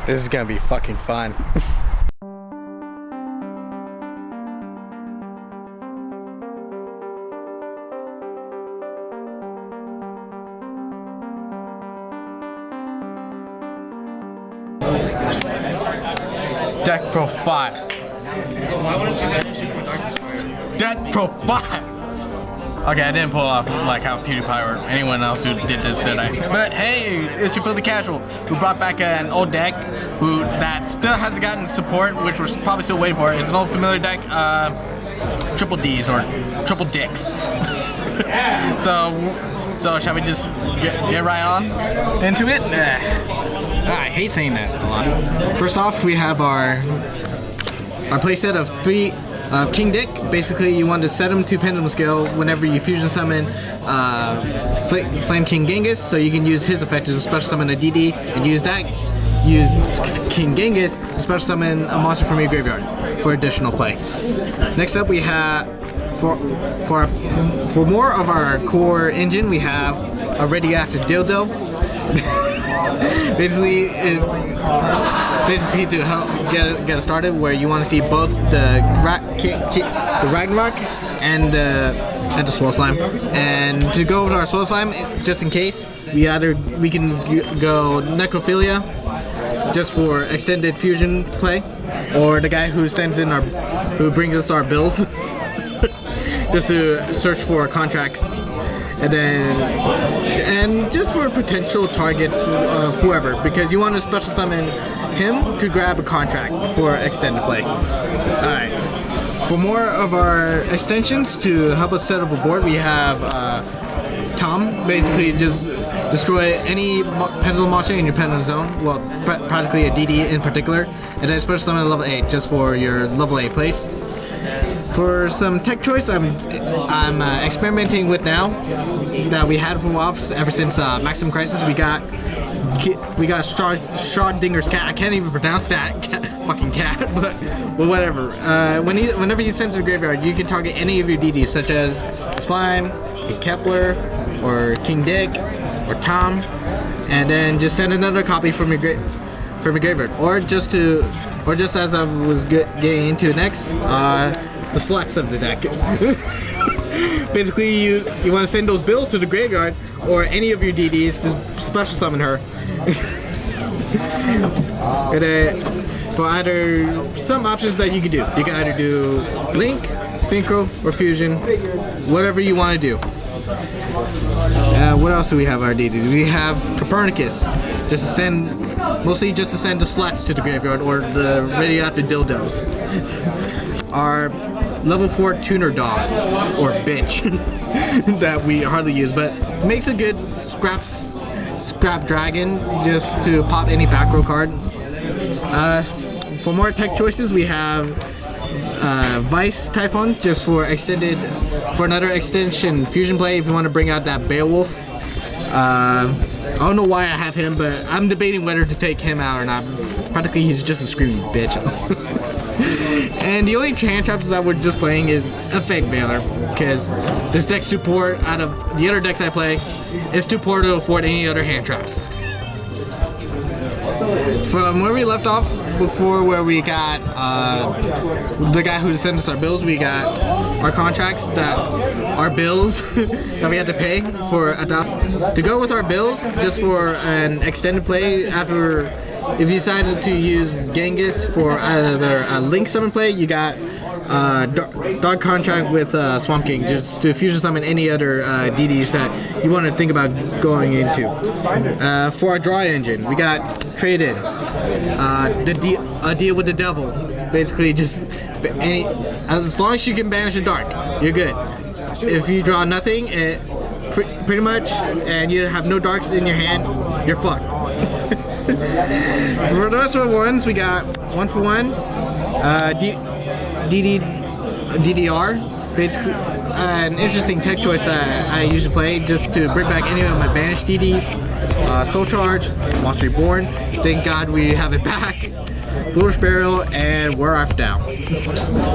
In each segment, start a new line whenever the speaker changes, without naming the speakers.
This is gonna be fucking fun. Deck profile.
Why wouldn't you banish it for Dark Destroyer?
Deck profile. Okay, I didn't pull off like how PewDiePie or anyone else who did this, did I? But hey, it's your filthy casual who brought back an old deck that still hasn't gotten support, which we're probably still waiting for. It's an old familiar deck, triple Ds or triple dicks. So shall we just get right on into it? I hate saying that a lot. First off, we have our playset of 3 of King Dick. Basically, you want to set him to Pendulum Scale whenever you fusion summon Flame King Genghis, so you can use his effect to special summon a DD and use King Genghis to special summon a monster from your graveyard for additional play. Next up, we have for more of our core engine, we have a Ready After Dildo. Basically to help get us started, where you want to see both the Ragnarok and the Swirl Slime. And to go over to our Swirl Slime, just in case, we can go Necrophilia just for extended fusion play, or the guy who who brings us our bills just to search for contracts. And just for potential targets of whoever, because you want to special summon him to grab a contract for extended play. Alright. For more of our extensions to help us set up a board, we have Tom. Basically just destroy any pendulum monster in your pendulum zone, well, practically a DD in particular, and then special summon a level 8 just for your level 8 place. For some tech choice, I'm experimenting with now that we had for a while, ever since Maximum Crisis. We got Schrodinger's cat. I can't even pronounce that fucking cat, but whatever. Whenever you send to the graveyard, you can target any of your DDs, such as Slime, Kepler, or King Dick, or Tom, and then just send another copy from your graveyard, or just as I was getting into next. The sluts of the deck. Basically, you want to send those bills to the graveyard or any of your DDs to special summon her. And for either some options that you can do, you can either do Link, Synchro, or Fusion, whatever you want to do. What else do we have our DDs? We have Copernicus, mostly just to send the sluts to the graveyard or the Ready After Dildos. Our level 4 tuner dog, or bitch, that we hardly use, but makes a good scrap dragon just to pop any back row card. For more tech choices, we have Vice Typhon, just for another extension fusion play if you want to bring out that Beowulf. I don't know why I have him, but I'm debating whether to take him out or not. Practically, he's just a screaming bitch. And the only hand traps that we're just playing is Effect Veiler, because this deck's too poor out of the other decks I play. It's too poor to afford any other hand traps. From where we left off before, where we got the guy who sent us our bills, we got our contracts our bills that we had to pay for adopt. To go with our bills, just for an extended play after. If you decided to use Genghis for either a Link summon play, you got Dark Contract with Swamp King, just to fusion summon any other DDs that you want to think about going into. For our draw engine, we got Trade In, a deal with the devil. Basically, just as long as you can banish a dark, you're good. If you draw nothing, pretty much, and you have no darks in your hand, you're fucked. For the rest of the ones, we got 1-for-1, DDR, basically an interesting tech choice that I usually play just to bring back any of my banished DDs. Soul Charge, Monster Reborn, thank God we have it back. Foolish Burial, and Wear Off Down.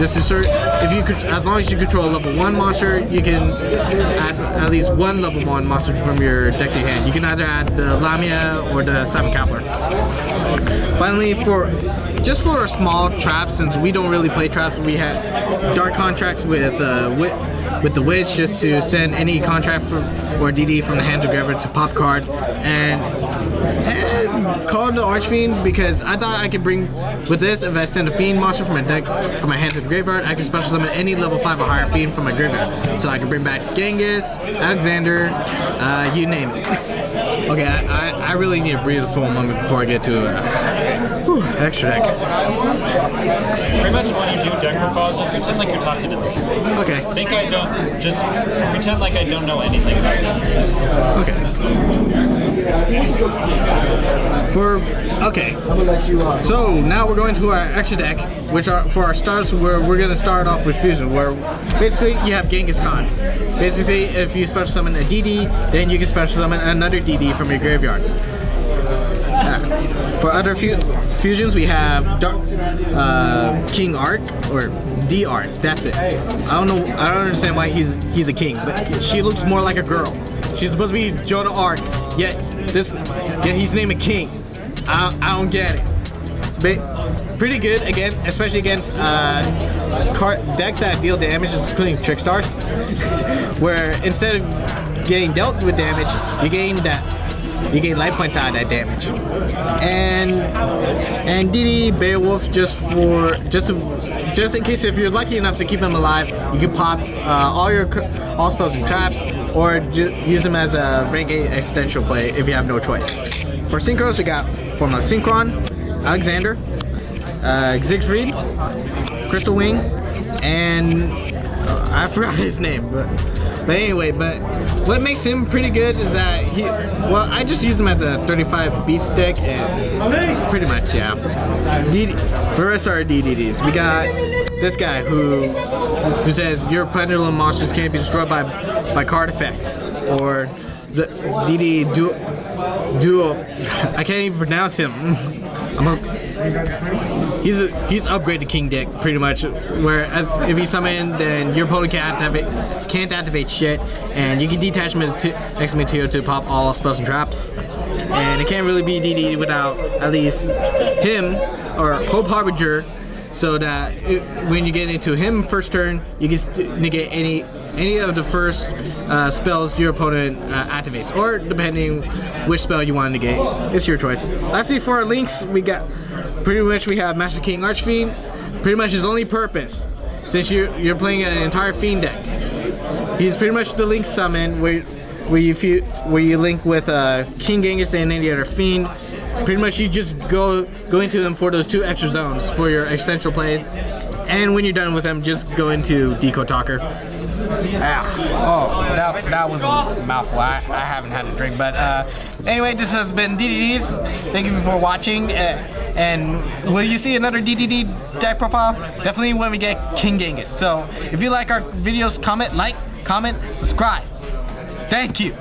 Just to search, if you could, as long as you control a level 1 monster, you can add at least one level 1 monster from your deck to your hand. You can either add the Lamia or the Simon Coupler. Finally, just for small traps, since we don't really play traps, we had dark contracts with the Witch, just to send any contract or DD from the hand to graveyard to pop card, and call the Archfiend, because I thought I could bring with this, if I send a Fiend monster from my deck from my hand to the graveyard, I can special summon any level 5 or higher Fiend from my graveyard. So I can bring back Genghis, Alexander, you name it. Okay, I really need to breathe for a moment before I get to extra deck.
Pretty much when you do deck profiles, just pretend like you're talking to me.
Okay.
Think I don't, just pretend like I don't know anything about this.
Okay. So now we're going to our extra deck, which are for our starts. Where we're going to start off with Fusion, where basically you have Genghis Khan. Basically, if you special summon a DD, then you can special summon another DD from your graveyard. For other fusions, we have King Arc or D Arc. That's it. I don't understand why he's a king, but she looks more like a girl. She's supposed to be Joan of Arc, yet he's named a king. I don't get it. But pretty good again, especially against decks that deal damage, including Trickstars, where instead of getting dealt with damage, you gain life points out of that damage. And DD Beowulf, just in case, if you're lucky enough to keep him alive, you can pop all spells and traps, or use them as a rank 8 extension play if you have no choice. For synchros, we got Formula Synchron, Alexander, Siegfried, Crystal Wing, and I forgot his name, but anyway, what makes him pretty good is that I just use him as a 35 beats deck, and pretty much, yeah. For the rest of our DDDs, we got this guy who says your pendulum monsters can't be destroyed by card effects, or the DD Duo. I can't even pronounce him. He's upgraded King deck pretty much, where if he's summoned, then your opponent can't activate shit, and you can detach him next material to pop all spells and traps, and it can't really be DD without at least him or Hope Harbinger, so that when you get into him first turn, you can negate any of the first spells your opponent activates, or depending which spell you want to negate, it's your choice. Lastly, for our links, we have Master King Archfiend. Pretty much his only purpose, since you're playing an entire Fiend deck, he's pretty much the link summon where you link with King Genghis and any other Fiend. Pretty much you just go into them for those 2 extra zones for your essential play, and when you're done with them, just go into Deco Talker. That was a mouthful. I haven't had a drink, but anyway, this has been DDDs. Thank you for watching, and will you see another DDD deck profile? Definitely when we get King Genghis. So if you like our videos, comment, subscribe. Thank you.